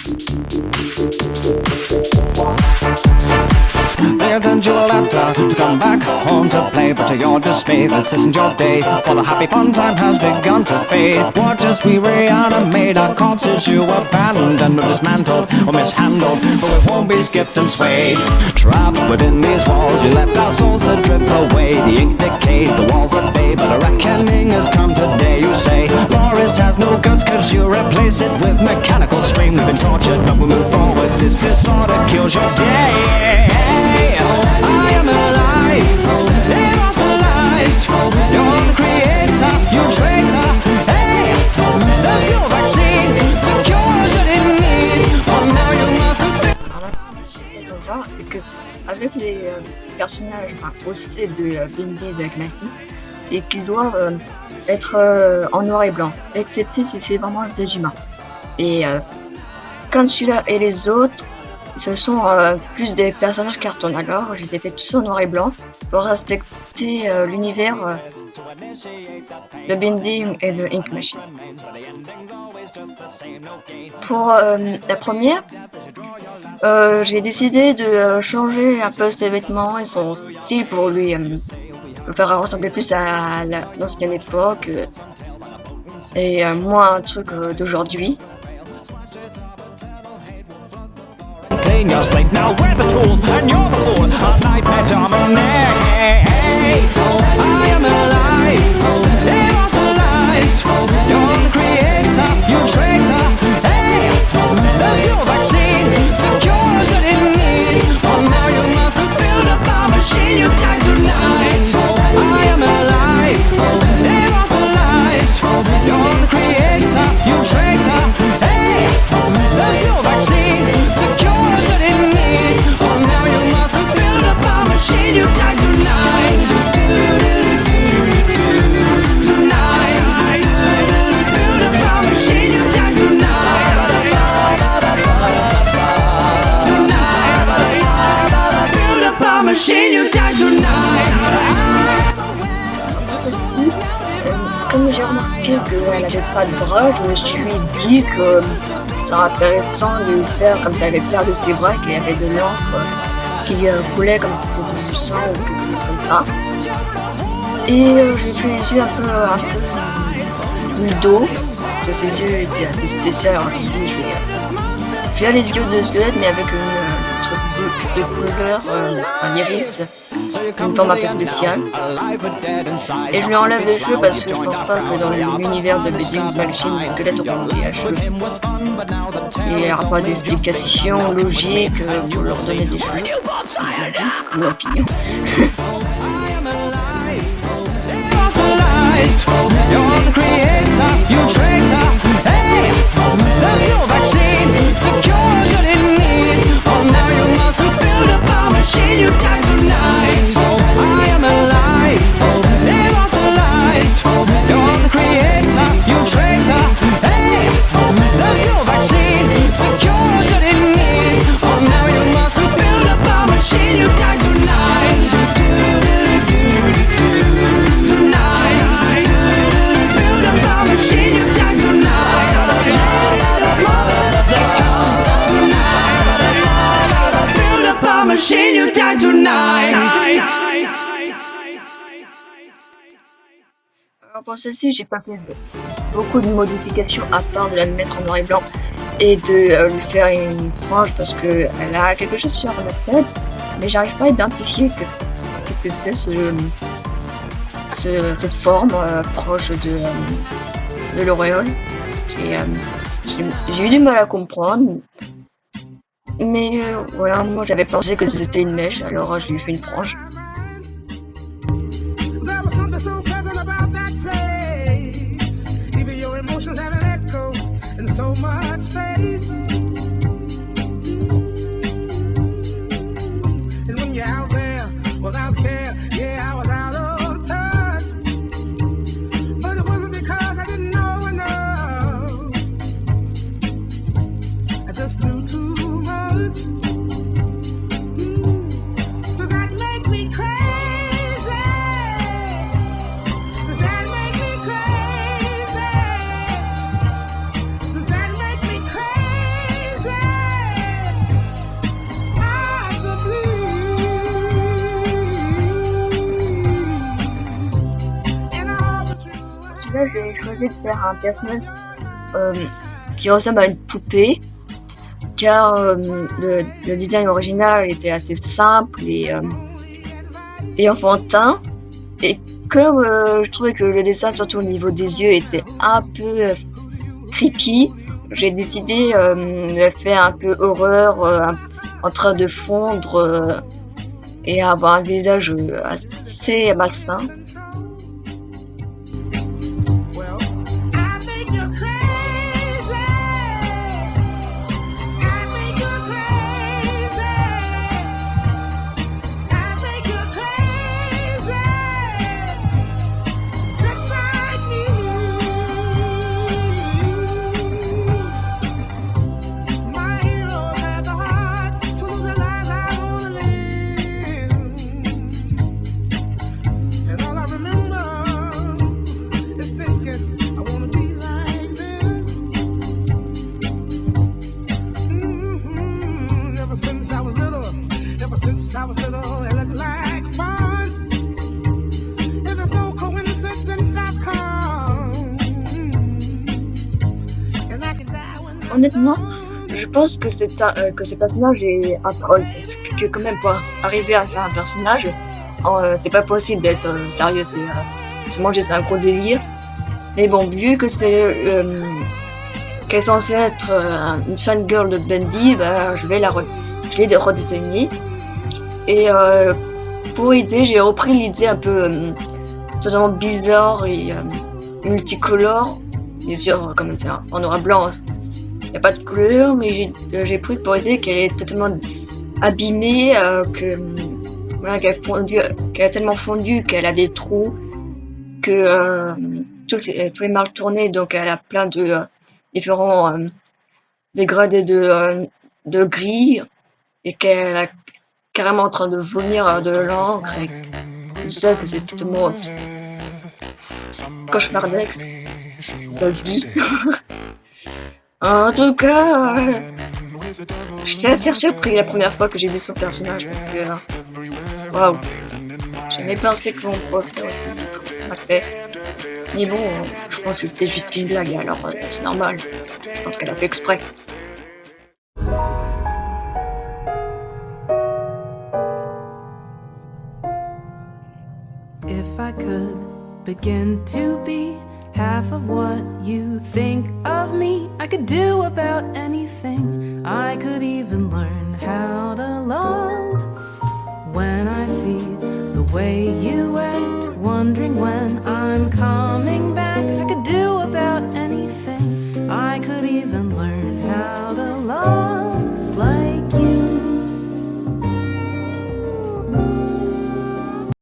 They sent you a letter to come back home to play, but to your dismay, this isn't your day, for the happy fun time has begun to fade. Watch as we reanimate our corpses you abandoned or dismantled or mishandled, but we won't be skipped and swayed. Trapped within these walls, you left our souls to drip away. The ink decayed, the walls at bay, but a reckoning has come today. You say, Boris has no guts cause you replace it with mechanical strain. We've been tortured, but we move forward. This disorder kills your day. I am alive, immortalized. You're the creator, you traitor. Hey, there's no vaccine to cure that in need. For now you must be. On va voir, c'est que avec les personnages aussi de Bendy avec Massy, c'est qu'ils doivent être en noir et blanc, excepté si c'est vraiment des humains. Et comme celui-là et les autres, ce sont plus des personnages cartoon. Alors, je les ai fait tous en noir et blanc pour respecter l'univers de Bending et de Ink Machine. Pour la première, j'ai décidé de changer un peu ses vêtements et son style pour lui le faire ressembler plus à l'ancienne époque et moins un truc d'aujourd'hui. Clean your slate, now we're the tools, and you're the fool. A nightmare dominate. I am alive, immortalized. You're the creator, you traitor. Hey, there's no vaccine to cure that in need. For now you must build up a machine, you die tonight. I am alive, immortalized. You're the creator, you traitor. Hey, there's no vaccine to cure. You die tonight. Tonight. Build a power machine. You die tonight. Tonight. Build a power machine. You die tonight. Comme j'ai remarqué qu'elle n'avait pas de bras, je me suis dit que ça serait intéressant de le faire comme ça, avec l'air de ses bras, qu'il y avait de l'encre qui coulait comme si c'était du sang ou quelque chose comme ça. Et j'ai fait les yeux un peu du dos, parce que ses yeux étaient assez spéciaux. Alors je me dis, je vais faire les yeux de squelette, mais avec un truc de couleur, un iris, une forme un peu spéciale. Et je lui enlève les cheveux parce que je pense pas que dans l'univers de Bending's Machine, les squelettes auront des cheveux. Et il n'y aura pas d'explication logique pour leur donner des cheveux. C'est mon opinion. You're the creator, you traitor. Hey, there's no vaccine to cure that in need. Oh, now you must build a power machine. You die tonight. I am alive, immortalized. You're the creator, you traitor. Hey, there's no vaccine to cure that in need. Oh, now you must build a power machine. You die tonight. Machine, you die tonight. Alors pour celle-ci, j'ai pas fait beaucoup de modifications à part de la mettre en noir et blanc et de lui faire une frange parce que elle a quelque chose sur la tête, mais j'arrive pas à identifier qu'est-ce que c'est cette forme proche de l'auréole. J'ai eu du mal à comprendre. Mais voilà, moi j'avais pensé que c'était une mèche, alors je lui ai fait une frange. Does that make me là, j'ai choisi de faire un personnage qui ressemble à une poupée, car le design original était assez simple et enfantin. Et comme je trouvais que le dessin, surtout au niveau des yeux, était un peu creepy, j'ai décidé de faire un peu horreur, en train de fondre et avoir un visage assez malsain. Honnêtement, je pense que ce personnage est un troll, parce que quand même pour arriver à faire un personnage, c'est pas possible d'être sérieux, c'est moi juste un gros délire. Mais bon, vu que qu'elle est censée être une fangirl de Bendy, bah, je l'ai redessiné. Et pour aider, j'ai repris l'idée un peu totalement bizarre et multicolore. Bien sûr, comme c'est en noir et blanc, il n'y a pas de couleur, mais j'ai pris pour idée qu'elle est totalement abîmée, qu'elle a tellement fondu qu'elle a des trous, que tout est mal tourné, donc elle a plein de différents dégradés de gris, et qu'elle est carrément en train de vomir de l'encre, et tout ça, que c'est totalement cauchemardesque, ça se dit. En tout cas, j'étais assez surpris la première fois que j'ai vu son personnage, parce que waouh, j'avais pensé qu'on pourrait faire aussi mal fait. Mais bon, je pense que c'était juste une blague, alors c'est normal. Je pense qu'elle a fait exprès. If I could begin to be half of what you think of me, I could do about anything. I could even learn how to love. When I see the way you act, wondering when I'm coming back, I could do about anything. I could even learn